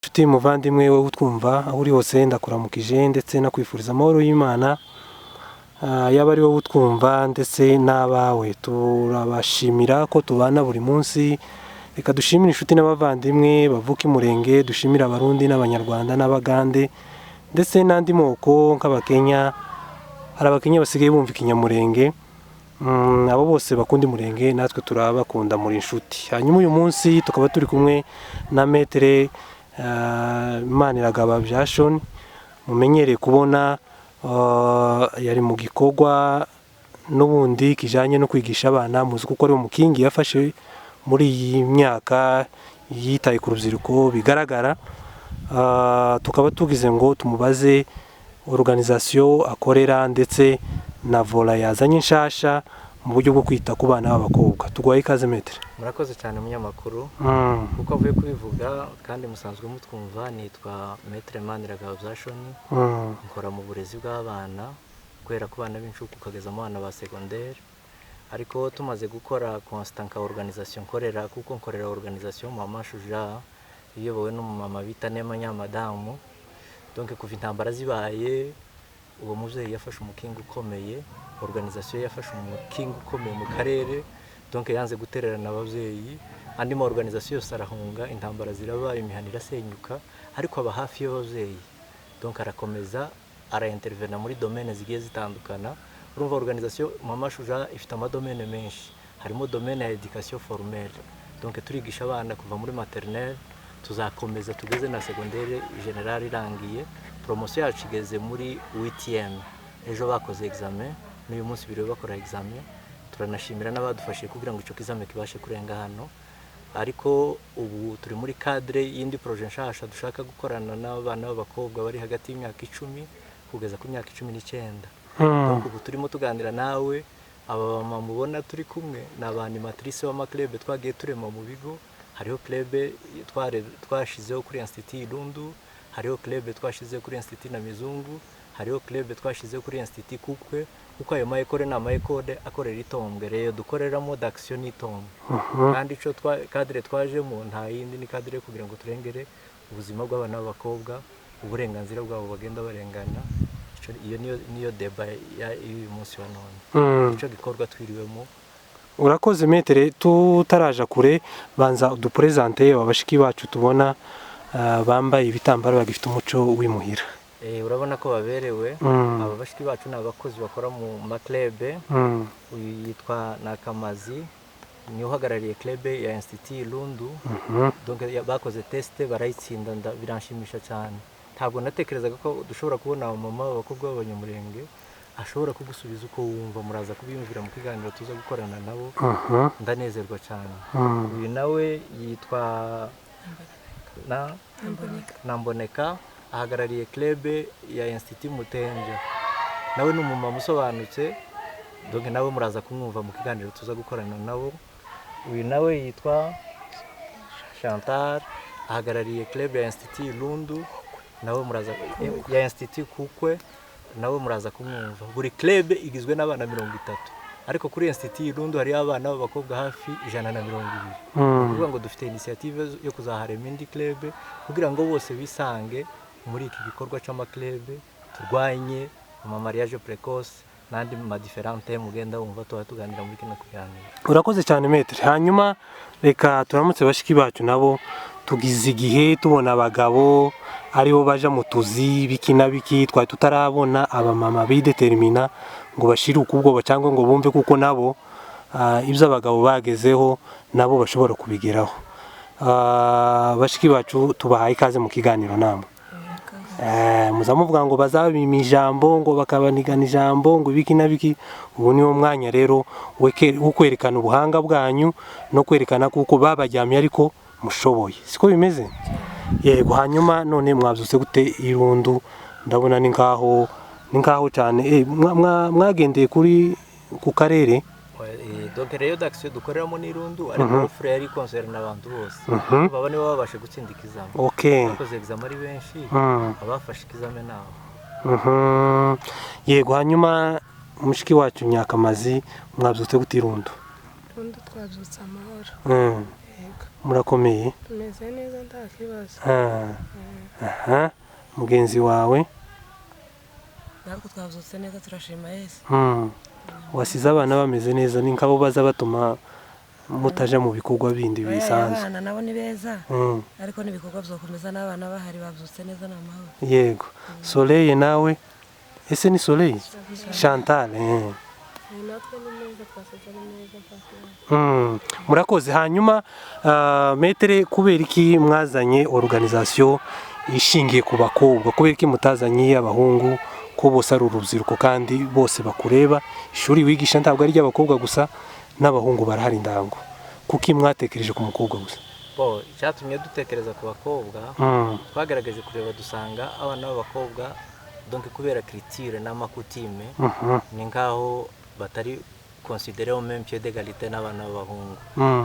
Nshuti muvandimwe wowe utwumva aho uri hose ndakuramukije ndetse nakwifuriza amahoro y'Imana yaba ari wowe utwumva ndetse n'abawe. Turabashimira ko tubana buri munsi. Reka dushimire inshuti n'abavandimwe bavuka Imurenge, dushimira abarundi n'abanyarwanda n'abagande ndetse n'andi moko nk'abakenya. Hari abakenya basigaye bumva ikinyamurenge, abo bose bakunda Imurenge natwe turabakunda muri inshuti. Hanyuma uyu munsi tukaba turi kumwe na Maître Maniragaba Jason, mumenyereye kubona yari mu gikorwa n'ubundi kijanye no kwigisha abana. Muzi kuko ari umukingi yafashe muri iyi myaka yitaye ku rubyiruko bigaragara. Tukaba tugize ngo tumubaze organisation akorera ndetse na vola yazanye nshasha mu buryo bwo kwita ku bana b'abakobwa. Tugwaye ikaze Maître. Murakoze cyane munyamakuru. Kuko avuye kubivuga kandi musanzwe mutwumva, nitwa Maître Maniragaba Jason. Nkora mu burezi bw'abana guhera ku bana b'incuke ukageza mu bana ba secondaire. Ariko tumaze gukora constant ka organisation nkorera, kuko nkorera organisation Mama Shuja iyobowe n'umumama bita Nema Nyamadamu. Donc kuva intambara zibaye, uwo muvyeyi yafashe umukingi ukomeye, organisation yafashe umukingi ukomeye mu karere. Donc yanze gutererana abavyeyi, andi ma organisation yose arahunga, intambara zirabaye, imihana irasenyuka, ariko aba hafi y'abavyeyi. Donc arakomeza araintervenir muri domaine zigiye zitandukana. Urumva organisation Mama Shuja ifite amadomene menshi, harimo domaine ya education formelle. Donc turigisha abana kuva muri maternelle, tuzakomeza tugeze na secondaire general irangiye. Promotion yacu igeze muri 8e. Ejo bakoze examen, n'uyu munsi biro bakora examen. Turanashimira n'abadufashije kugira ngo ico kizame kibashe kurenga hano. Ariko ubu turi muri cadre y'indi projet nshasha dushaka gukorana n'abana b'abakobwa bari hagati y'imyaka 10 kugeza ku myaka 19. Donc ubu turimo tuganira nawe, aba mama mubona turi kumwe n'abanimatrice b'amaklebe twagiye turema mu bigo. Hariho klebe twashizeho kuri Institut Lundu, hariho klebe twashizeho kuri Institut na Mizungu, hariho klebe twashizeho kuri Institut Kukwe. Kuko ayo mayekore na mayekode akorera itombwe, rero dukoreramo d'action itombwe. Kandi ico cadre twajemo nta yindi ni cadre kugira ngo turengere ubuzima bw'abana b'abakobwa, uburenganzira bwabo bagenda barengana. Iyo niyo deba y'uyu munsi wa none. Ico gikorwa twiriwemo. Urakoze Maître. Tutaraja kure, banza udupresente abashiki bacu tubona bambaye ibitambaro bagifite umuco w'imuhira. Urabona ko baberewe. Aba bashiki bacu n'abakozi bakora mu maklebe. Uyu yitwa Nakamazi, ni uhagarariye klebe ya Institut Lundu. Donc bakoze test barayitsinda, biranshimisha cyane. Ntabwo natekerezaga ko dushobora kubona mama b'abakobwa b'abanyamurenge ashobora kugusubiza uko wumva. Muraza kubiyumvira mu kiganiro tuza gukorana nabo. Ndanezerwa cyane. Uyu nawe yitwa Namboneka, ahagarariye klebe ya Institut Mutenja. Nawe n'umumama usobanutse, donc nawe muraza kumwumva mu kiganiro tuza gukorana nabo. Uyu nawe yitwa Chantal, ahagarariye klebe ya Institut Lundu. Nawe muraza ya Institut Kukwe, nawe muraza kumwumva. Buri klebe igizwe n'abana 30, ariko kuri Institut Lundu hari abana b'abakobwa hafi 120. Kuvuga ngo dufite initiative yo kuzaharema indi klebe kugira ngo bose bisange muri iki gikorwa c'amaklebe, turwanye ama mariage précoce n'andi ma différente mugenda wumva tuganira muri kino kuganira. Urakoze cyane Maître. Hanyuma reka turamutse bashiki bacu nabo. Tugize igihe tubona abagabo aribo baja mu tuzi biki na biki, twari tutarabona abamama bidetermina ngo bashire ukubwo cyangwa ngo bumve kuko nabo ibyo abagabo bagezeho nabo bashobora kubigeraho. Bashiki bacu tubahaye ikaze mu kiganiro namwe. Muzamuvuga ngo bazabima ijambo, ngo bakabanigana ijambo, ngo biki na biki. Ubu niwo mwanya rero wo kwerekana ubuhanga bwanyu no kwerekana kuko babajyamye ariko mushoboye. Siko bimeze? Yego. Hanyuma none mwabyutse gute Irundu? Ndabona ni ngaho cyane. Mwagendeye ku karere. Donc rero d'action dukoreramo n'Irundu, ariko frère yari concerne abantu bose. Baba nibo babashe gutsinda ikizame. Okay. Bakoze examen ari benshi, abafashe ikizame naho. Yego. Hanyuma mushiki wacu Nyakamazi, mwabyutse gute Irundu? Irundu twabyutse amahoro. murakomeye? tumeze neza nta kibazo. Aha, mugenzi wawe? Ntabwo twabyutse neza turashima Yesu. Wasize abana bameze neza, ni nk'abo baza batuma mutaja mu bikorwa bindi bisanzwe? Abana nabo ni beza, ariko n'ibikorwa byokomeza n'abana bahari babyutse neza n'amahoro. Yego. Soleil nawe? Ese ni Soleil? Chantal. Natwe ni neza, twasetse neza. Murakoze. Hanyuma metere, kubera iki mwazanye organisation ishingiye ku bakobwa? Kubera iki mutazanye abahungu ko bose ari urubyiruko kandi bose bakureba? Ishuri wigisha ntabwo ari ry'abakobwa gusa, n'abahungu barahari ndango. Kuki mwatekereje ku mukobwa gusa? Icyatumye dutekereza ku bakobwa, twagerageje kureba dusanga abana b'abakobwa donc kubera culture n'amakutime ni nkaho batari considéré au même pied d'égalité n'abana b'abahungu.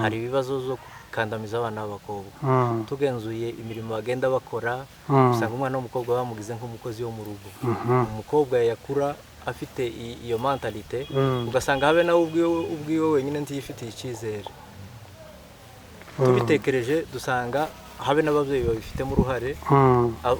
Hari ibibazo zo kandamiza abana b'abakobwa. Tugenzuye imirimo bagenda bakora, usanga umwana w'umukobwa bamugize nk'umukozi wo mu rugo. Umukobwa yakura afite iyo mentalite, ugasanga habe nawe ubwiwe wenyine ntiyifitiye icyizere. Tubitekereje dusanga habe n'ababyeyi babifitemo uruhare,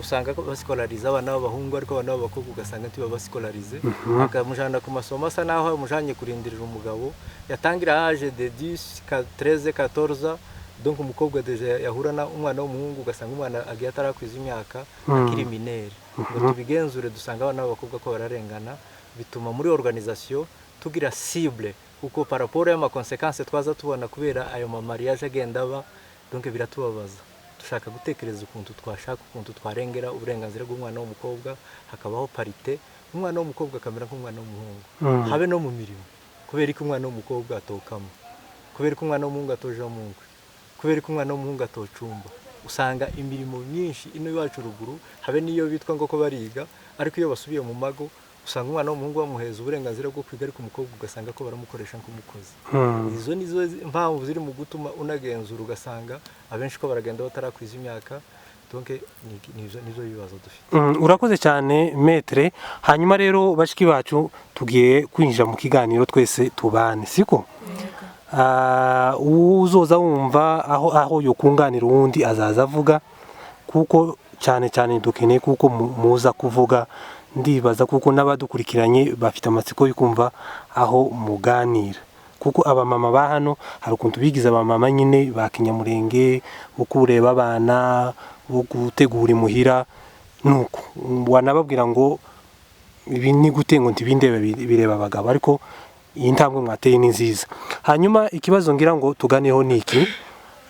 usanga basikolariza abana b'abahungu ariko abana b'abakobwa ugasanga ntibabasikolarize, bakamujana ku masomo asa naho yamujanye kurindirira umugabo, yatangira age de 10, 13, 14, donc umukobwa deja yahura na umwana w'umuhungu ugasanga umwana agiye atarakwiza imyaka akiri minere. Ngo tubigenzure dusanga abana b'abakobwa ko bararengana, bituma muri organisation tugira cible kuko par rapport ya ma conséquences twaza tubona kubera ayo ma mariage agenda aba, donc biratubabaza. Dushaka gutekereza ukuntu twashaka ukuntu twarengera uburenganzira bw'umwana w'umukobwa, hakabaho parité, umwana w'umukobwa akamera nk'umwana w'umuhungu, habe no mu mirimo. Kubera ko umwana w'umukobwa atokamo, kubera ko umwana w'umuhungu atoja mu nkwe, kubera ko umwana w'umuhungu atocumba. Usanga imirimo myinshi ino iwacu ruguru, habe niyo bitwa ngo ko bariga, ariko iyo basubiye mu mago usanga umwana w'umuhungu bamuheza uburenganzira bwo kwiga, ariko umukobwa ugasanga ko baramukoresha nk'umukozi. Izo nizo mpamvu ziri mu gutuma unagenzura ugasanga abenshi ko baragenda batarakwiza imyaka. Donc nizo bibazo dufite. Urakoze cyane metre. Hanyuma rero bashiki bacu tugiye kwinjira mu kiganiro twese tubane, siko? Uzoza wumva aho yokunganira uwundi azaza avuga, kuko cyane dukeneye kuko muza kuvuga. Ndibaza kuko n'abadukurikiranye bafite amatsiko yo kumva aho muganira, kuko abamama ba hano hari ukuntu bigize abamama nyine ba Kinyamurenge, bo kureba abana, bo gutegura imuhira, nuko wanababwira ngo ibi ni gute ngo ntibindebe bireba abagabo, ariko iyi ntambwe mwateye ni nziza. Hanyuma ikibazo ngira ngo tuganeho niki,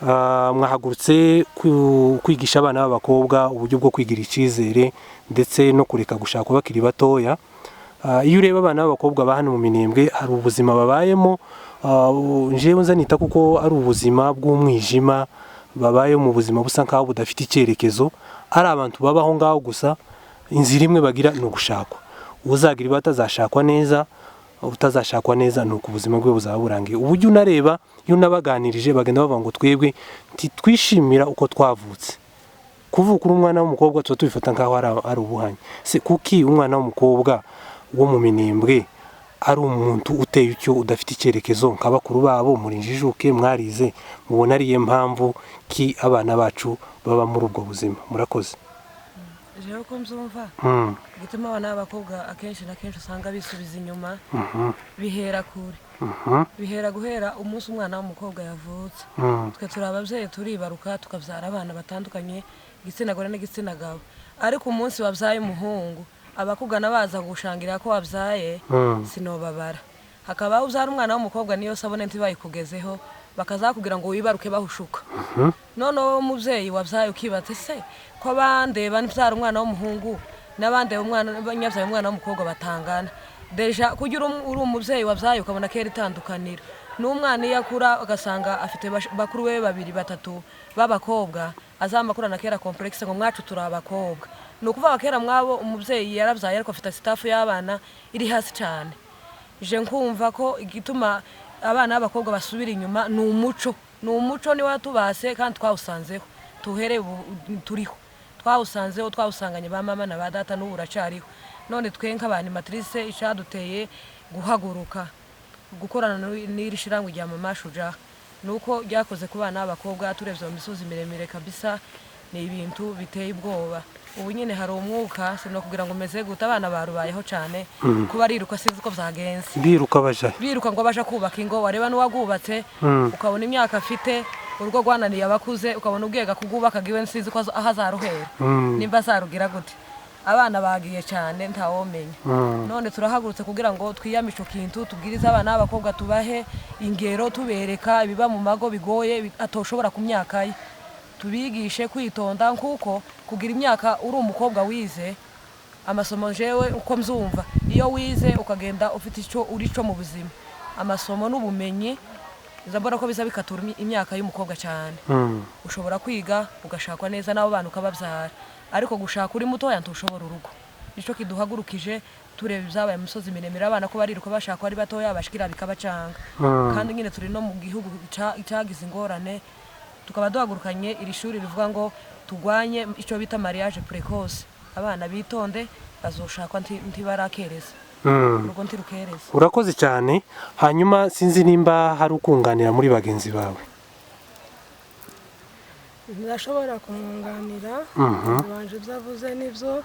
mwahagurutse kwigisha abana b'abakobwa uburyo bwo kwigira icyizere ndetse no kureka gushaka bakiri batoya. Iyo ureba abana b'abakobwa ba hano mu Minembwe hari ubuzima babayemo, njewe nzanita kuko ari ubuzima bw'umwijima, babaye mu buzima busa nkaho budafite icyerekezo, ari abantu babaho ngaho gusa, inzira imwe bagira no gushakwa. Uzagira batazashakwa neza, utazashakwa neza, nuko ubuzima bwe buzaba burangiye. Uburyo unareba iyo nabaganirije bagenda bavuga ngo twebwe twishimira uko twavutse. Kuvuka umwana w'umukobwa tuba tubifata nkaho ari ubuhanya. Se kuki umwana w'umukobwa wo mu Minembwe ari umuntu uteye icyo udafite icyerekezo, nk'abakuru babo muri njijuke mwarize, mubona ariye mpamvu ki abana bacu baba muri ubwo buzima? Murakoze. Jewe ko mzumva gituma abana b'abakobwa akenshi na kenshi usanga bisubiza inyuma, bihera kure, bihera guhera umunsi umwana w'umukobwa yavutse. Twe turi ababyeyi turibaruka tukabyara abana batandukanye, igitsina gore n'igitsina gabo, ariko umunsi wabyaye umuhungu abakugana baza gushangira ko wabyaye sinobabara. Hakabaho ubyara umwana w'umukobwa niyo sabone ntibayikugezeho, bakazakubwira ngo wibaruke bahushuka. None wowe umubyeyi wabyaye ukibatse se ko abandi banbyara umwana w'umuhungu n'abandi banyabyaye umwana w'umukobwa batangana. Deja kugira uri umubyeyi wabyaye ukabona kera itandukanira n'umwana iyo akura ugasanga afite bakuru we babiri batatu b'abakobwa, azamakura kera complexe ngo mwacu turi abakobwa. No kuvuga kera mwabo umubyeyi yarabyaye ariko afite staff y'abana iri hasi cyane. Je nkumva ko igituma abana b'abakobwa basubira inyuma ni umuco ni watubase kandi twawusanzeho tuhere turiho, twawusanganye ba mama na ba data n'uburacariho. None twenka abantu matrice ishaduteye guhaguruka gukorana n'iri shirangwe rya Mama Shuja nuko ryakoze ku bana b'abakobwa turebye mu misozi miremire kabisa ni ibintu biteye ubwoba ubu nyine hari umwuka sino kugira ngo umeze gute abana barubayeho cyane kuba ariruka sinzi uko byagenze biruka ngo baje kubaka ingo wareba n'uwagubatse ukabona imyaka afite urugo rwananiye abakuze ukabona ubwega kugubaka giwe nsizi ko ahazaruhera nimba azarugira gute abana bagiye cyane ntawomenya none turahagurutse kugira ngo twiyamishe kintu tubwirize abana b'abakobwa tubahe ingero tubereka ibiba mu mago bigoye atoshobora ku myaka ye tubigishe kwitonda kuko kugira imyaka uri umukobwa wize amasomo jewe uko mzumva iyo wize ukagenda ufite icyo uri cyo mu buzima amasomo n'ubumenyi zabora ko biza bikatura imyaka y'umukobwa cyane ushobora kwiga ugashakwa neza nabo bantu ukababyara ariko gushaka uri mutoya ntushobora urugo nicyo kiduhagurukije tureba ibyabaye mu misozi miremire abana ko bariruka bashaka ari batoya bashikira bikabacanga kandi nyine turi no mu gihugu cyagize ingorane tukaba duhagurukanye iri shuri rivuga ngo tugwanye icyo bita mariage précoce abana bitonde bazoshakwa ntibarakereza urugo ntirukereza urakoze cyane hanyuma sinzi nimba hari ukunganira muri bagenzi bawe ndashobora kumwunganira banje byavuze nibyo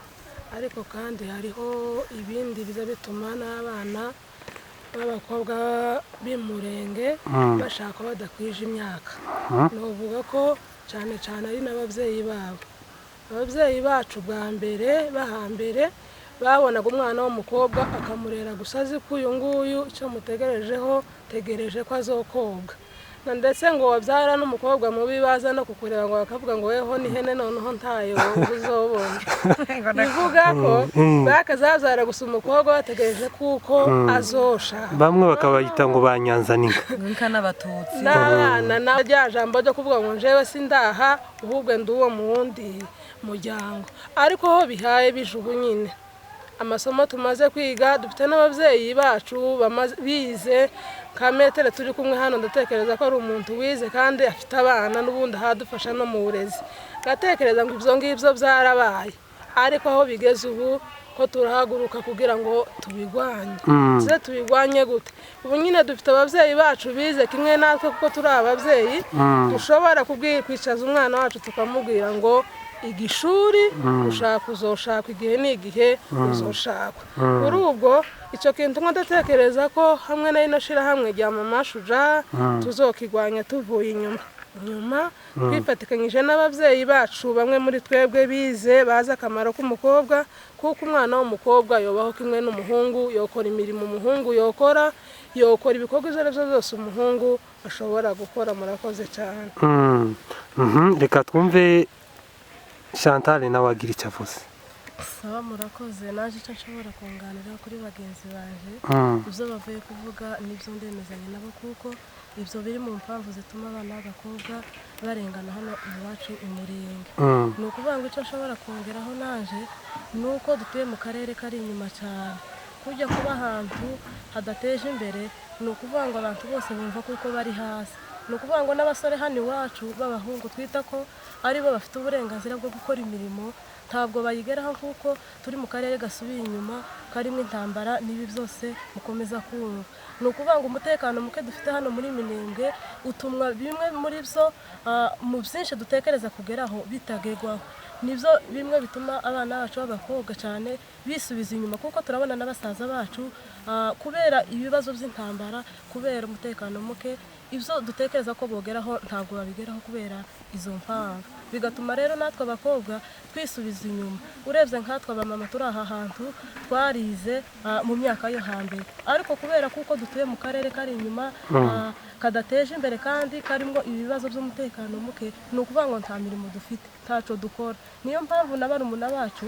ariko kandi hariho ibindi biza bituma n'abana b'abakobwa b'imurenge bashaka badakwije imyaka novuga ko cyane cyane ari n'ababyeyi babo ababyeyi bacu bwa mbere bahambere babonaga umwana w'umukobwa akamurera gusa azi ko uyu nguyu icyo mutegerejeho tegereje ko azokobwa ndetse ngo wabyara n'umukobwa mubi baza no kukureba ngo bakavuga ngo weho ni hene noneho ntayo uzobona bivuga ko bakazabyara gusa umukobwa bategereje kuko azosha bamwe bakabayita ngo banyanzanika n'abatutsi n'abana na rya jambo ryo kuvuga ngo njewe sindaha ahubwo ndi uwo mu wundi muryango ariko ho bihaye bijubu nyine amasomo tumaze kwiga dufite n'ababyeyi bacu bize ka metere turi kumwe hano ndatekereza ko ari umuntu wize kandi afite abana n'ubundi ahadufasha no mu burezi ngatekereza ngo ibyo ngibyo byarabaye ariko aho bigeze ubu ko turahaguruka kugira ngo tubigwanye tubigwanye gute ubu nyine dufite ababyeyi bacu bize kimwe natwe kuko turi ababyeyi dushobora kwicaza umwana wacu tukamubwira ngo igishuri ushaka uzoshaka igihe n'igihe uzoshakwa kuri ubwo icyo kintu ndatekereza ko hamwe na ino shirahamwe rya mama shuja tuzokigwanya tuvuye inyuma twifatikanyije n'ababyeyi bacu bamwe muri twebwe bize bazi akamaro k'umukobwa kuko umwana w'umukobwa yobaho kimwe n'umuhungu yokora imirimo umuhungu yokora ibikorwa ibyo ari byo byose umuhungu ashobora gukora murakoze cyane reka twumve Chantal nawe agira icyo avuze saba murakoze naje icyo nshobora kunganira kuri bagenzi baje ibyo bavuye kuvuga nibyo ndemezanya nabo kuko ibyo biri mu mpamvu zituma abana b'abakobwa barengana hano iwacu umurenge ni ukuvuga ngo icyo nshobora kongeraho naje ni uko dutuye mu karere kari inyuma cyane kujya kuba ahantu hadateje imbere ni ukuvuga ngo abantu bose bumva kuko bari hasi ni ukuvuga ngo n'abasore hano iwacu b'abahungu twita ko aribo bafite uburenganzira bwo gukora imirimo ntabwo bayigeraho kuko turi mu karere gasubiye inyuma karimo intambara n'ibi byose mukomeza kumva ni ukuvuga ngo umutekano muke dufite hano muri Minembwe utumwa bimwe muri byo mu byinshi dutekereza kugeraho bitagerwaho nibyo bimwe bituma abana bacu b'abakobwa cyane bisubiza inyuma kuko turabona n'abasaza bacu kubera ibibazo by'intambara kubera umutekano muke ibyo dutekereza ko bogeraho ntabwo babigeraho kubera izo mpamvu bigatuma rero natwe abakobwa twisubiza inyuma urebye nkatwe abamama turi aha hantu twarize mu myaka yo hambere ariko kubera kuko dutuye mu karere kari inyuma kadateje imbere kandi karimo ibibazo by'umutekano muke ni ukuvuga ngo nta mirimo dufite ntaco dukora niyo mpamvu na barumuna bacu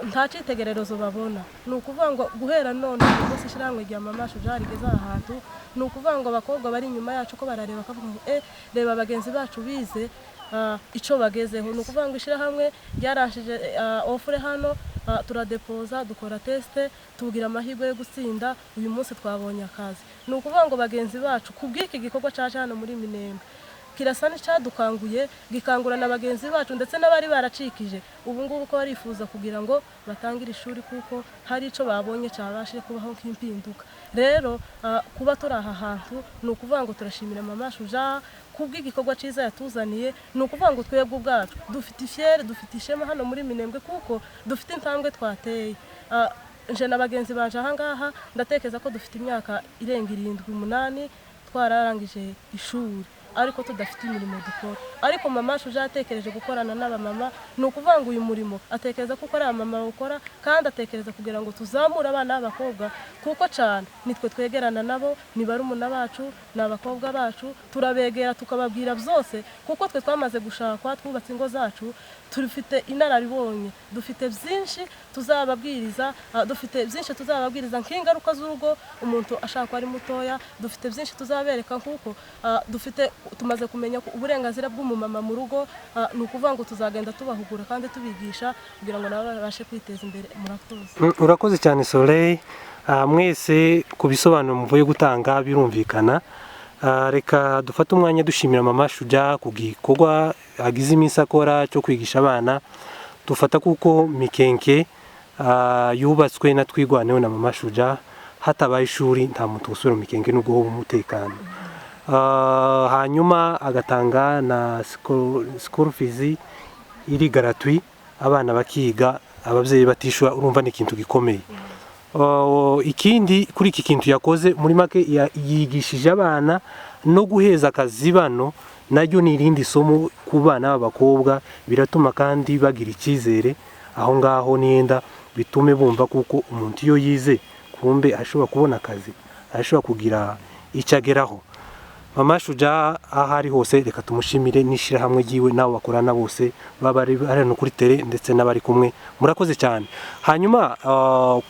nta cyitegererezo babona ni ukuvuga ngo guhera none rwose ishyirahamwe rya mama shuja rigeze aha hantu ni ukuvuga ngo abakobwa bari inyuma yacu ko barareba bakavuga ngo reba bagenzi bacu bize icyo bagezeho ni ukuvuga ngo ishyirahamwe ryaranshije ofure hano turadepoza dukora tesite tugira amahirwe yo gutsinda uyu munsi twabonye akazi ni ukuvuga ngo bagenzi bacu ku bw'iki gikorwa cyaje hano muri Minembwe kirasa n'icyadukanguye gikangura na bagenzi bacu ndetse n'abari baracikije ubu ngubu ko barifuza kugira ngo batangire ishuri kuko hari icyo babonye cyabashije kubaho nk'impinduka. Rero kuba turi aha hantu ni ukuvuga ngo turashimira mama Shuja kubw'igikorwa cyiza yatuzaniye, ni ukuvuga ngo twebwe ubwacu dufite ifyere, dufite ishema hano muri Minembwe kuko dufite intambwe twateye. nje na bagenzi banje aha ngaha ndatekereza ko dufite imyaka irenga 7-8 twararangije ishuri ariko tudafite imirimo dukora. Ariko mama Shuja atekereje gukorana n'abamama, ni ukuvuga ngo uyu murimo atekereza ko ari mama ukora kandi atekereza kugira ngo tuzamure abana b'abakobwa kuko cyane nitwe twegerana nabo, ni barumuna bacu, n'abakobwa bacu, turabegera tukababwira byose kuko twe twamaze gushakwa twubatse ingo zacu, turifite inararibonye, dufite byinshi tuzababwiriza, nk'ingaruka z'urugo umuntu ashaka ari mutoya, dufite byinshi tuzabereka kuko dufite tumaze kumenya uburenganzira bw'umumama mu rugo, ni ukuvuga ngo tuzagenda tubahugura kandi tubigisha kugira ngo nabo babashe kwiteza imbere. Murakoze. Urakoze cyane Soleil, mwese ku bisobanuro muvuye gutanga birumvikana. Reka dufate umwanya dushimira mama Shuja ku gikorwa agize iminsi akora cyo kwigisha abana. Dufata kuko Mikenke yubatswe na Twigwaneho na mama Shuja, hatabaye ishuri nta muntu usubira mu Mikenke n'ubwo ho umutekano. Hanyuma agatanga na school fees iri gratuit, abana bakiga, ababyeyi batishwa, urumva ni ikintu gikomeye. Ikindi kuri iki kintu yakoze muri make yigishije abana no guheza akazi bano, naryo ni irindi somo ku bana b'abakobwa, biratuma kandi bagira icyizere aho ngaho nienda bitume bumva kuko umuntu iyo yize kumbe ashobora kubona akazi, ashobora kugira icyo ageraho. Mama Shuja ahari hose reka tumushimire nishira hamwe giwe nabo bakorana bose babari no kuri tele ndetse n'abari kumwe, murakoze cyane. Hanyuma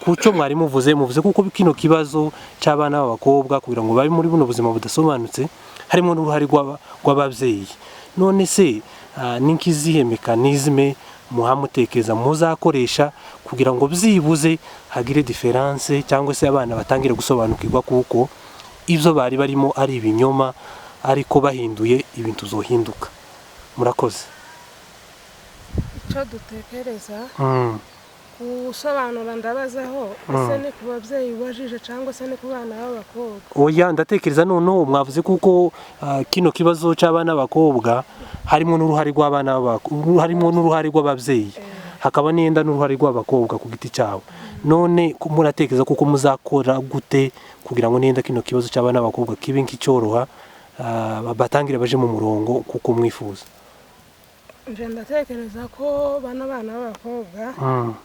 kuco mwari muvuze kuko kino kibazo cy'abana b'abakobwa kugira ngo babe muri buno buzima budasobanutse harimo n'uruhari rw'ababyeyi. None se ninkizihe mekanizme muhamutekeza muzakoresha kugira ngo byibuze hagire difference cyangwa se abana batangire gusobanukirwa kuko ibyo bari barimo ari ibinyoma ariko bahinduye ibintu zohinduka. Murakoze. Icyo dutekereza gusobanura ndabazaho ese ni ku babyeyi bajije cyangwa se ni ku bana b'abakobwa? Oya, ndatekereza noneho mwavuze kuko kino kibazo cy'abana b'abakobwa harimo n'uruhari rw'abana harimo n'uruhari rw'ababyeyi, hakaba n'enda n'uruhari rw'abakobwa ku giti cyabo. None muratekereza kuko muzakora gute kugira ngo nenda kino kibazo cy'abana b'abakobwa kibe nk'icyoroha, batangire baje mu murongo kuko mwifuza? Nje ndatekereza ko bana b'abakobwa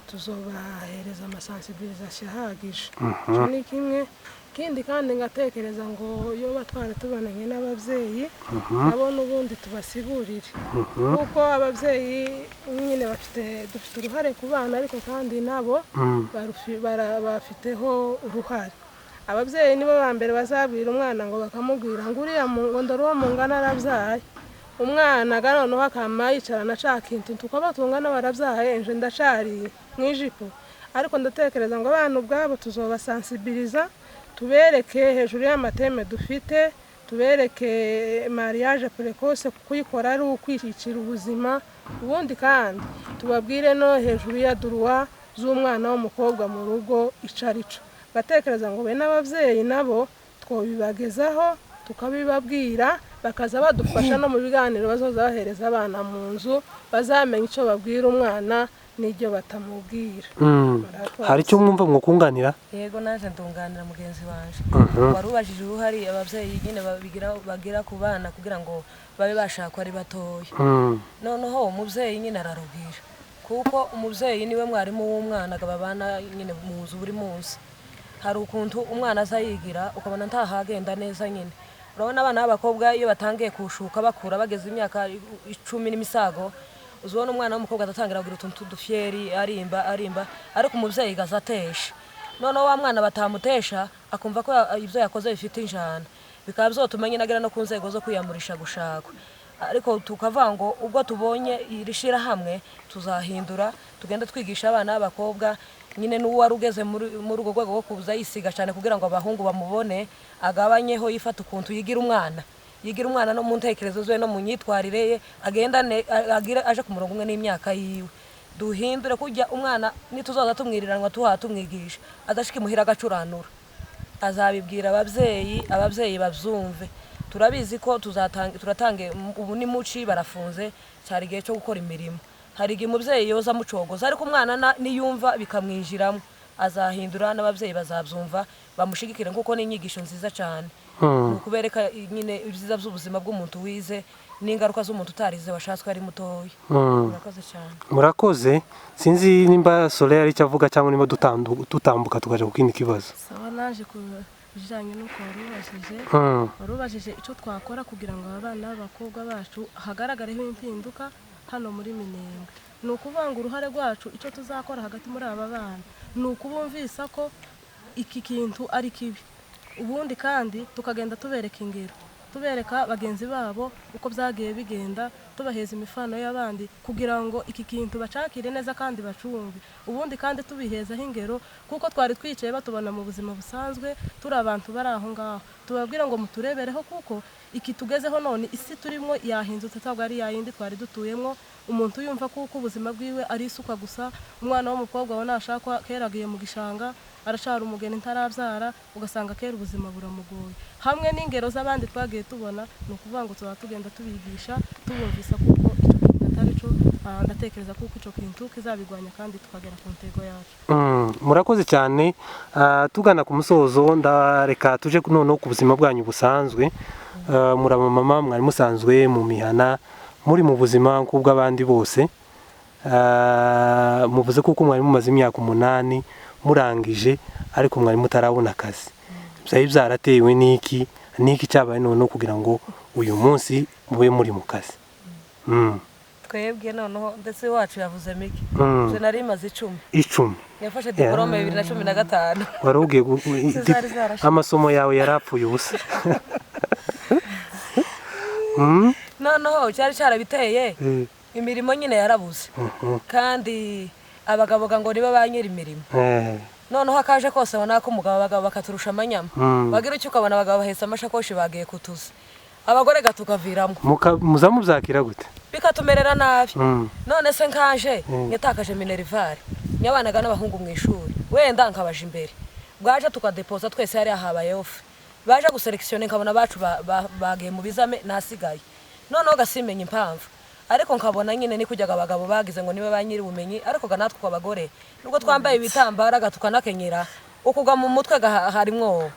tuzobahereza amasensibilisation ahagije. Icyo ni kimwe. Ikindi kandi ngatekereza ngo iyo batwara tubonanye n'ababyeyi nabo n'ubundi tubasigurire kuko ababyeyi nyine dufite uruhare ku bana ariko kandi nabo bafiteho uruhare. Ababyeyi nibo ba mbere bazabwira umwana ngo bakamubwira ngo uriya ngo ndoro mungana arabyaye, umwana noneho akama yicarana acakintu tukaba tungana barabyaye nje ndacari mwijipo. Ariko ndatekereza ngo abana ubwabo tuzobasensibiliza, tubereke hejuru y'amateme dufite, tubereke mariage precoce kuyikora ari ukwishikira ubuzima, ubundi kandi tubabwire no hejuru ya droit z'umwana w'umukobwa mu rugo icarico. Batekereza ngo be n'ababyeyi nabo twobibagezaho tukabibabwira, bakaza badufasha no mu biganiro bazoza bahereza abana mu nzu, bazamenye icyo babwira umwana n'ibyo batamubwira. Hari icyo mwumva mwokunganira? Yego, naje ndunganira mugenzi wanje. Warubajije uruhari ababyeyi nyine bagira ku bana kugira ngo babe bashaka ari batoya. Noneho umubyeyi nyine ararubwira kuko umubyeyi niwe mwarimu w'umwana babana nyine mu nzu buri munsi. Hari ukuntu umwana azayigira ukabona ntahagenda neza nyine. Urabona abana b'abakobwa iyo batangiye kushuka bakura bageze imyaka 10 n'imisago, uzubona umwana w'umukobwa atatangira kugira utuntu tudufyeri arimba ariko umubyeyi gazatesha. Noneho wa mwana batamutesha akumva ko ibyo yakoze bifite injana, bikaba byotuma nyine agera no ku nzego zo kwiyamurisha gushakwa. Ariko tukavuga ngo ubwo tubonye irishira hamwe tuzahindura, tugenda twigisha abana b'abakobwa nyine n'uwari ugeze muri urwo rwego rwo kuza yisiga cyane kugira ngo abahungu bamubone, agabanyeho yifata ukuntu yigira umwana. yigira umwana no mu ntekerezo ze no mu myitwarire ye agira aje ku murongo umwe n'imyaka yiwe. Duhindure kujya umwana nituzoza tumwiriranwa tumwigisha adashika imuhira agacuranura, azabibwira ababyeyi babyumve. Turabizi ko turatange ubu ni muci barafunze, cyari igihe cyo gukora imirimo. Hari igihe umubyeyi yoza amucogoza, ariko umwana niyumva bikamwinjiramo azahindura, n'ababyeyi bazabyumva bamushigikire, kuko ni inyigisho nziza cyane. Kubereka nyine ibyiza by'ubuzima bw'umuntu wize n'ingaruka z'umuntu utarize washatswe ari mutoya. Murakoze cyane. Murakoze. Sinzi nimba Soleil ari cyo avuga cyangwa nimba dutambuka tukaje kukindi kibazo. Sawa, naje ku bijanye n'uko warubajije icyo twakora kugira ngo abana b'abakobwa bacu hagaragareho impinduka hano muri Minembwe. Ni ukuvuga ngo uruhare rwacu icyo tuzakora hagati muri aba bana ni ukubumvisa ko iki kintu ari kibi, ubundi kandi tukagenda tubereka ingero, tubereka bagenzi babo uko byagiye bigenda, tubaheza imifano y'abandi kugira ngo iki kintu bacakire neza kandi bacumve, ubundi kandi tubihezaho ingero, kuko twari twicaye batubona mu buzima busanzwe turi abantu bari aho ngaho, tubabwira ngo muturebereho kuko iki tugezeho none isi turimo yahindutse, ntabwo ari yayindi twari dutuyemo. Umuntu yumva kuko ubuzima bwiwe ari isuka gusa, umwana w'umukobwa we nashakwa kera agiye mu gishanga arashara umugeni ntarabyara, ugasanga kera ubuzima buramugoye. Hamwe n'ingero z'abandi twagiye tubona, ni ukuvuga ngo tuba tugenda tubigisha tubumvisa kuko icyo kintu atari cyo, ndatekereza kuko icyo kintu kizabigwanya kandi tukagera ku ntego yacu. Murakoze cyane. Tugana ku musozo, ndareka tuje noneho ku buzima bwanyu busanzwe. Muri abamama mwari musanzwe mu mihana, muri mu buzima nk'ubw'abandi bose. Muvuze kuko mwari mumaze imyaka 8 murangije, ariko mwari mutarabona akazi. Byari byaratewe n'iki cyabaye noneho kugira ngo uyu munsi mube muri mu kazi? Twebwe noneho ndetse wacu yavuze miki, je nari maze 10 yafashe diplome 2015. Warugiye amasomo yawe yarapfuye ubusa. Noneho cyari cyarabiteye imirimo nyine yarabuze, kandi abagabo ngo niba banyira imirimo. Noneho akaje kose abona ko abagabo bakaturusha amanyama, bagira icyo ukabona abagabo bahetse amashakoshi bagiye kutuza, abagore gatukaviramo. Muzamubyakira gute? Bikatumerera nabi. None se nkaje nyatakaje minerivare, nyabanaga n'abahungu mu ishuri, wenda nkabaje imbere, bwaje tukadepoza twese hari ahabaye off, baje guselektione nkabona bacu bagiye mu bizame nasigaye. Noneho gasimenya impamvu, ariko nkabona nyine ni kujyaga abagabo bagize ngo niba banyiri ubumenyi, ariko ganatwe kwa bagore nubwo twambaye ibitambara gatukanakenyera ukuga mu mutwe harimo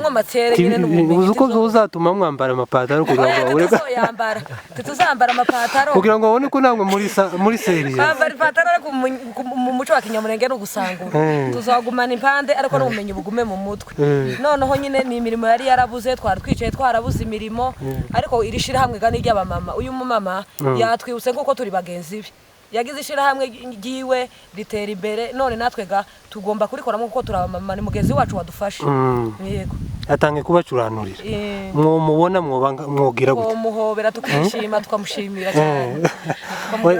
amatere nyine n'ubumenyi. Uko uzatuma mwambara amapataro kugira ngo ureka tuzambara amapataro kugira ngo ubone ko namwe muri serie kwambara ipataro ariko mu muco wa Kinyamurenge no gusangura tuzagumana impande ariko n'ubumenyi bugume mu mutwe. Noneho nyine ni imirimo yari yarabuze, twari twicaye twarabuze imirimo, ariko irishira hamwe gani ry'abamama. Uyu mumama yatwibutse kuko turi bagenzi be, yagize ishira hamwe giwe ritera imbere, none natwe tugomba kurikoramo kuko turabamama, ni mugenzi wacu wadufashe. Yego, atange kubacuranurira. Mubona mwogira gute? Muhobera tukishima tukamushimira cyane.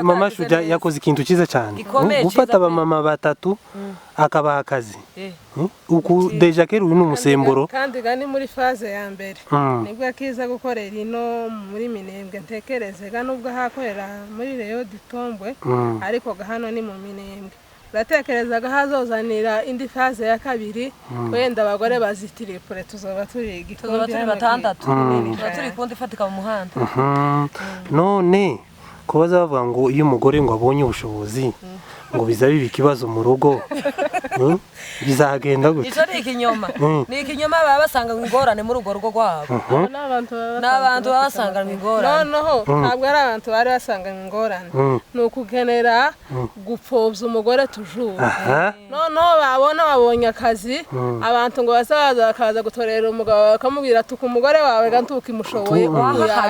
Mama Shujaa yakoze ikintu cyiza cyane, gufata abamama 3 akabaha akazi. Uku deja kero uyu n'umusemburo, kandi gani muri phase ya mbere nibwo akiza gukorera ino muri Minembwe. Ntekereze nubwo hakorera muri Reyo Ditombwe, ariko hano ni mu Minembwe. Uratekerezaga hazozanira indi phase ya kabiri, wenda abagore bazitiriye pure tuzoba turi tuzoba turi 6 tuzoba turi kundi fatika mu muhanda. None kubaza bavuga ngo iyo umugore ngo abonye ubushobozi ngo bizabiba ikibazo mu rugo, bizagenda gute? Ico ni ikinyoma, ni ikinyoma baba basanga ingorane muri urwo rugo rwabo. N'abantu babasanga ingorane. Noneho ntabwo ari abantu bari basanga ingorane, ni ukugenera gupfobya umugore tujuru. Noneho babonye akazi, abantu ngo basaza bakaza gutorera umugabo bakamubwira tuku umugore wawe gantuka imushoboye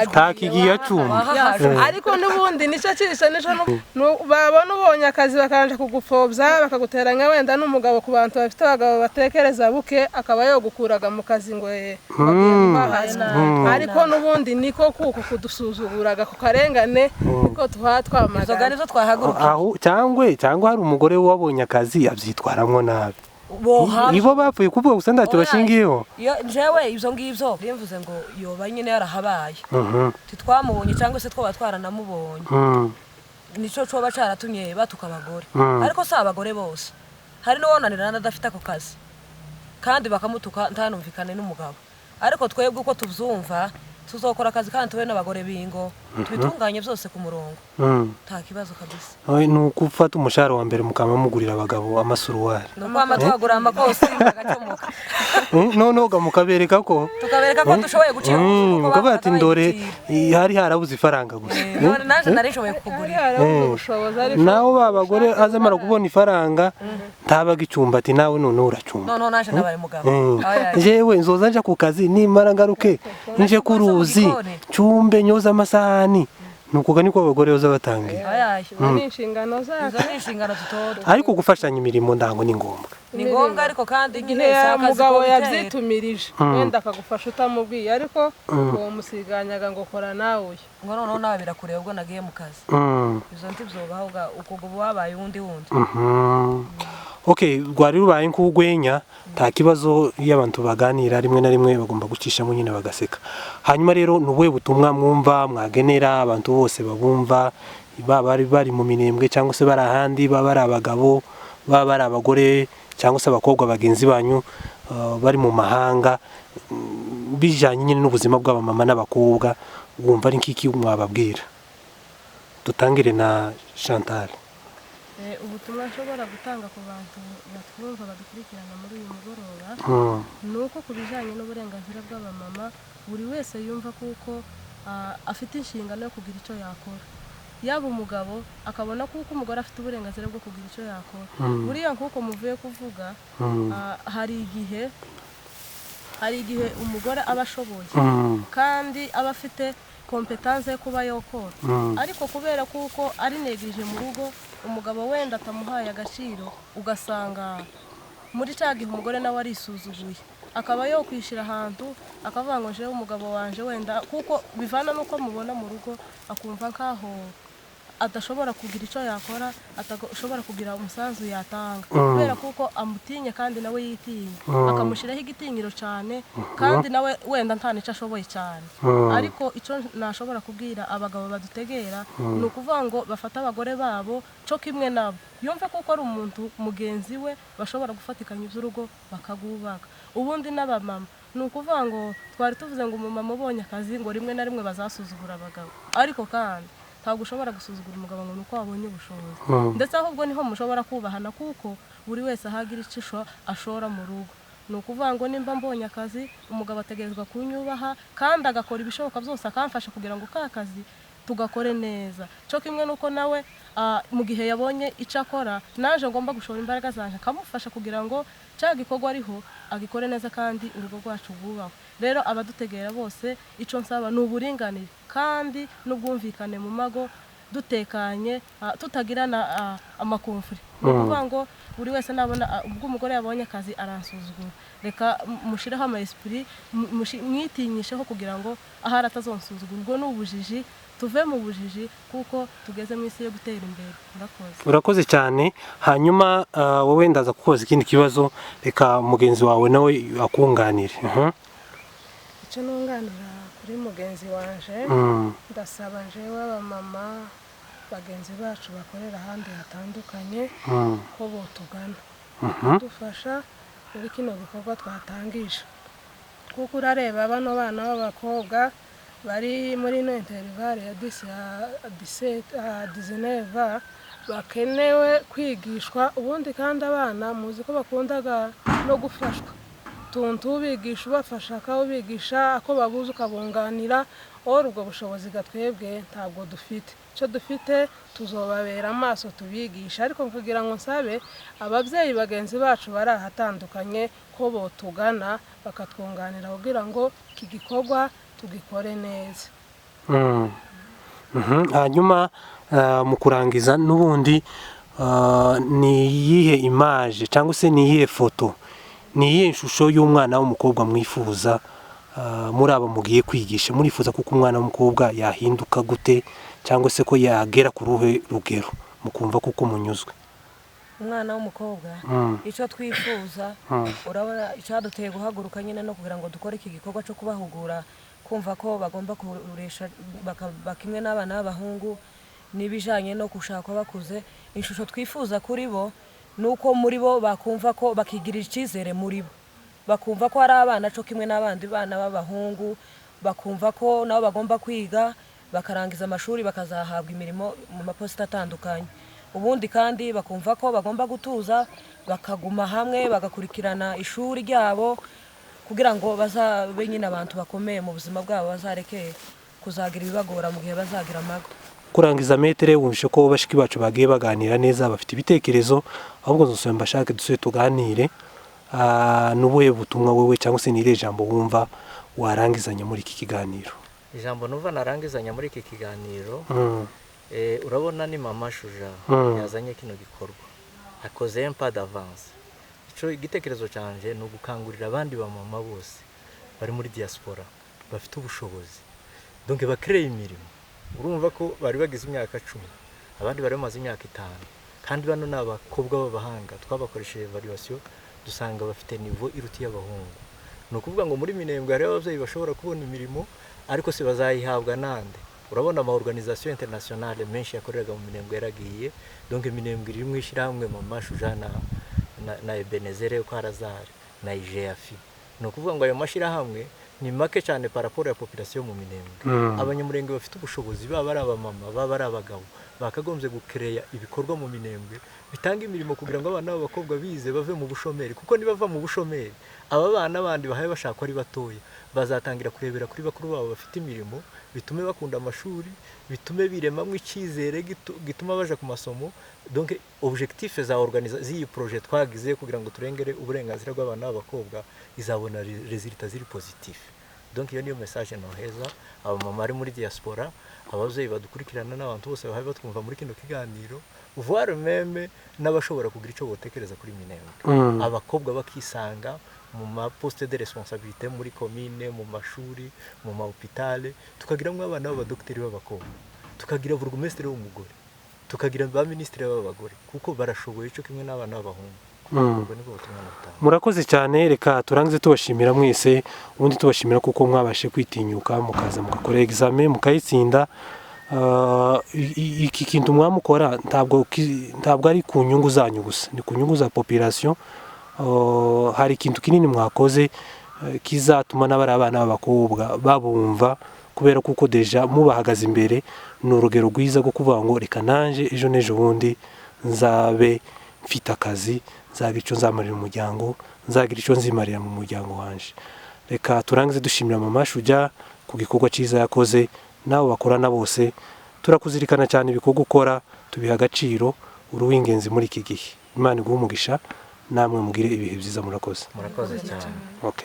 takigiye acuma. Ariko n'ubundi nico cisha babona ubonye akazi bakanje kugupfobya bakaguteranya wenda n'umugabo ku bantu bafite abagabo batekereza buke, akaba yo gukuraga mu kazi ngo ariko n'ubundi niko kuko kudusuzuguraga ku karengane, niko twamagana izo twahagurukira. Cyangwa hari umugore wabonye akazi abyitwaramwo nabi. boha ibo bapfuye kuvuga gusa ntacyo bashingiyeho. iyo jewe ibyo ngibyo bimvuze ngo yoba nyine yarahabaye Mhm. titwamubonye cyangwa se twaba twaranamubonye nico coba caratumye batuka abagore ariko si abagore bose hari n'uwonanira adafite ako kazi kandi bakamutuka ntanumvikane n'umugabo ariko twebwe uko tuvyumva tuzokora akazi kandi tube n'abagore bingo tubitunganye byose ku murongo nta kibazo kabisa. ni ukufata umushahara wa mbere mukamamugurira abagabo amasuruwari nuko amatwagura amakosi agacomoka noneho mukabereka ko tukabereka ko dushoboye gucira mukavuga ati ndore hari harabuze ifaranga gusa none naje narishoboye kukugurira nawe babagore azamara kubona ifaranga ntabaga icumba ati nawe none uracumba none naje nabaye mugabo jewe nzoza nja ku kazi nimara ngaruke nje ku ruzi cumbe nyoza amasahani nukuga niko abagore baza batangira ni inshingano zacu izo ni inshingano tutora ariko gufashanya imirimo ndango ni ngombwa ni ngombwa ariko kandi nyine ya akazi mugabo ko bitera. yabyitumirije wenda akagufasha utamubwiye ariko uwo musiganyaga ngo kora nawe ngo noneho nawe birakureba ubwo nagiye mu kazi izo ntibyobaho uko ubu wabaye uwundi okay rwari rubaye nk'ugwenya nta kibazo iyo abantu baganira rimwe na rimwe bagomba gucishamo nyine bagaseka. Hanyuma rero nubuhe butumwa mwumva mwagenera abantu bose babumva baba bari mu minembwe cyangwa se bari ahandi baba ari abagabo baba bari abagore cyangwa se abakobwa bagenzi banyu bari mu mahanga bijanye nyine n'ubuzima bw'abamama n'abakobwa wumva ari nk'iki mwababwira? Dutangire na Chantal. ubutumwa nshobora gutanga ku bantu batwumva badukurikirana muri uyu mugoroba ni uko ku bijyanye n'uburenganzira bw'abamama buri wese yumva kuko afite inshingano yo kugira icyo yakora, yaba umugabo akabona kuko umugore afite uburenganzira bwo kugira icyo yakora. buriya nk'uko muvuye kuvuga hari igihe umugore aba ashoboye kandi aba afite kompetanse yo kuba yokora ariko kubera kuko ari negirije mu rugo umugabo wenda atamuhaye agaciro ugasanga muri cya gihe umugore nawe arisuzuguye akaba yokwishyira ahantu akavuga ngo jewe umugabo wanje wenda kuko bivana n'uko mubona mu rugo akumva nkaho adashobora kugira icyo yakora atashobora kugira umusanzu yatanga kubera kuko amutinye kandi nawe yitinye akamushyiraho igitinyiro cyane kandi nawe wenda nta nicyo ashoboye cyane. ariko icyo nashobora kubwira abagabo badutegera ni ukuvuga ngo bafate abagore babo cyo kimwe nabo yumve kuko ari umuntu mugenzi we bashobora gufatikanya iby'urugo bakagubaka. ubundi n'abamama ni ukuvuga ngo twari tuvuze ngo umumama ubonye akazi ngo rimwe na rimwe bazasuzugura abagabo ariko kandi ntabwo ushobora gusuzugura umugabo ngo nuko wabonye ubushobozi ndetse ahubwo niho mushobora kubahana kuko buri wese ahagira icyo ashora mu rugo. ni ukuvuga ngo nimba mbonye akazi umugabo ategerezwa kunyubaha kandi agakora ibishoboka byose akamfasha kugira ngo ka kazi tugakore neza cyo kimwe nuko nawe mu gihe yabonye icyo akora naje ngomba gushora imbaraga zanjye akamufasha kugira ngo cya gikorwa ariho agikore neza kandi urugo rwacu rwubahwe. rero abadutegera bose icyo nsaba ni uburinganire kandi n'ubwumvikane mu mago dutekanye tutagirana amakomfuri. ni ukuvuga ngo buri wese nabona ubwo umugore yabonye akazi aransuzugura reka mushireho ama-esprit mwitinyisheho kugira ngo ahari atazonsuzugura. ubwo ni ubujiji tuve mu bujiji kuko tugeze mu isi yo gutera imbere. urakoze cyane. hanyuma wowe ndaza kukoza ikindi kibazo reka mugenzi wawe nawe akunganire. icyo nunganira kuri mugenzi wanje ndasaba jewe abamama bagenzi bacu bakorera ahandi hatandukanye ko botugana dufasha muri kino gikorwa twatangije kuko urareba bano bana b'abakobwa bari muri no intervale ya 19 bakenewe kwigishwa. ubundi kandi abana muzi ko bakundaga no gufashwa tuntu ubigisha ubafasha akawubigisha ako babuze ukabunganira. ubwo bushobozi gatwebwe ntabwo dufite. icyo dufite tuzobabera amaso tubigisha ariko kugira ngo nsabe ababyeyi bagenzi bacu bari ahatandukanye ko botugana bakatwunganira kugira ngo iki gikorwa tugikore neza. hanyuma mu kurangiza n'ubundi ni iyihe image cyangwa se ni iyihe foto ni iyihe shusho y'umwana w'umukobwa mwifuza muri aba mugiye kwigisha murifuza kuko umwana w'umukobwa yahinduka gute cyangwa se ko yagera ku ruhe rugero mukumva kuko munyuzwe? umwana w'umukobwa icyo twifuza urabona icyaduteye guhaguruka nyine no kugira ngo dukore iki gikorwa cyo kubahugura kumva ko bagomba kuresha bakimwe n'abana b'abahungu n'ibijanye no gushaka bakuze ishusho twifuza kuri bo nuko muri bo bakumva ko bakigirira icyizere muri bo bakumva ko ari abana cyo kimwe n'abandi bana b'abahungu bakumva ko nabo bagomba kwiga bakarangiza amashuri bakazahabwa imirimo mu maposita atandukanye ubundi kandi bakumva ko bagomba gutuza bakaguma hamwe bagakurikirana ishuri ryabo kugira ngo bazabe nyine abantu bakomeye mu buzima bwabo bazareke kuzagira ibibagora mu gihe bazagira amago. Kurangiza metere wumvishe ko bashiki bacu bagiye baganira neza bafite ibitekerezo ahubwo nzosaba mbashake dusubire tuganire n'ubuhe butumwa wowe cyangwa se n'ire jambo wumva warangizanya muri iki kiganiro. Ijambo numva narangizanya muri iki kiganiro urabona ni mama Shuja yazanye kino gikorwa akoze un pas d'avance. Igitekerezo cyanje ni ugukangurira abandi ba mama bose bari muri diaspora bafite ubushobozi donc bakreye imirimo. Urumva ko bari bagize imyaka 10 abandi bari bamaze imyaka 5 kandi bano n'abakobwa b'abahanga twabakoresheje evaluation dusanga bafite niveau iruti y'abahungu. No kuvuga ngo muri Minembwe hari abavyeyi bashobora kubona imirimo ariko se bazayihabwa nande. Urabona ama organisation internationale menshi yakoreraga mu Minembwe yaragiye donc Minembwe iri mu ishiramwe mama Shuja na Ebenezere ko harazari na IGF. No kuvuga ngo ayo mashirahamwe ni make cyane par rapport ya population mu Minembwe. Abanyamurenge bafite ubushobozi baba ari abamama baba ari abagabo bakagombye gukereya ibikorwa mu Minembwe bitanga imirimo kugira ngo abana b'abakobwa bize bave mu bushomeri kuko nibava mu bushomeri aba bana bandi bahaye bashaka ari batoya bazatangira kurebera kuri bakuru babo bafite imirimo bitume bakunda amashuri bitume biremamwe icyizere gituma baje ku masomo. Donc objectif za z'iyi projet twagize kugira ngo turengere uburenganzira bw'abana b'abakobwa izabona resultat ziri positif. Donc iyo niyo message noheza abamama ari muri diaspora abavyeyi badukurikirana n'abantu bose bahaye batwumva muri kino kiganiro voire même n'abashobora kugira ico botekereza kuri Minembwe abakobwa bakisanga mu ma poste de responsabilité muri commune mu mashuri mu ma hôpital tukagiramwe abana b'abadokiteri b'abakobwa tukagira burugumestre w'umugore tukagira ba ministre b'abagore kuko barashoboye cyo kimwe n'abana b'abahungu. Murakoze cyane reka turangize tubashimira mwese ubundi tubashimira kuko mwabashe kwitinyuka mukaza mugakora examen mukayitsinda. Iki kintu mwamukora ntabwo ari ku nyungu zanyu gusa ni ku nyungu za population. Hari ikintu kinini mwakoze kizatuma n'abari abana b'abakobwa babumva kubera kuko deja mubahagaze imbere ni urugero rwiza rwo kuvuga ngo reka nanje ejo n'ejo bundi nzabe mfite akazi nzagira icyo nzamarira umuryango nzagira icyo nzimarira mu muryango wanje. Reka turangize dushimira mama Shuja ku gikorwa cyiza yakoze nabo bakorana bose turakuzirikana cyane ibikorwa ukora tubiha agaciro uruwingenzi muri iki gihe. Imana iguhe umugisha namwe mugire ibihe byiza murakoze cyane. Okay.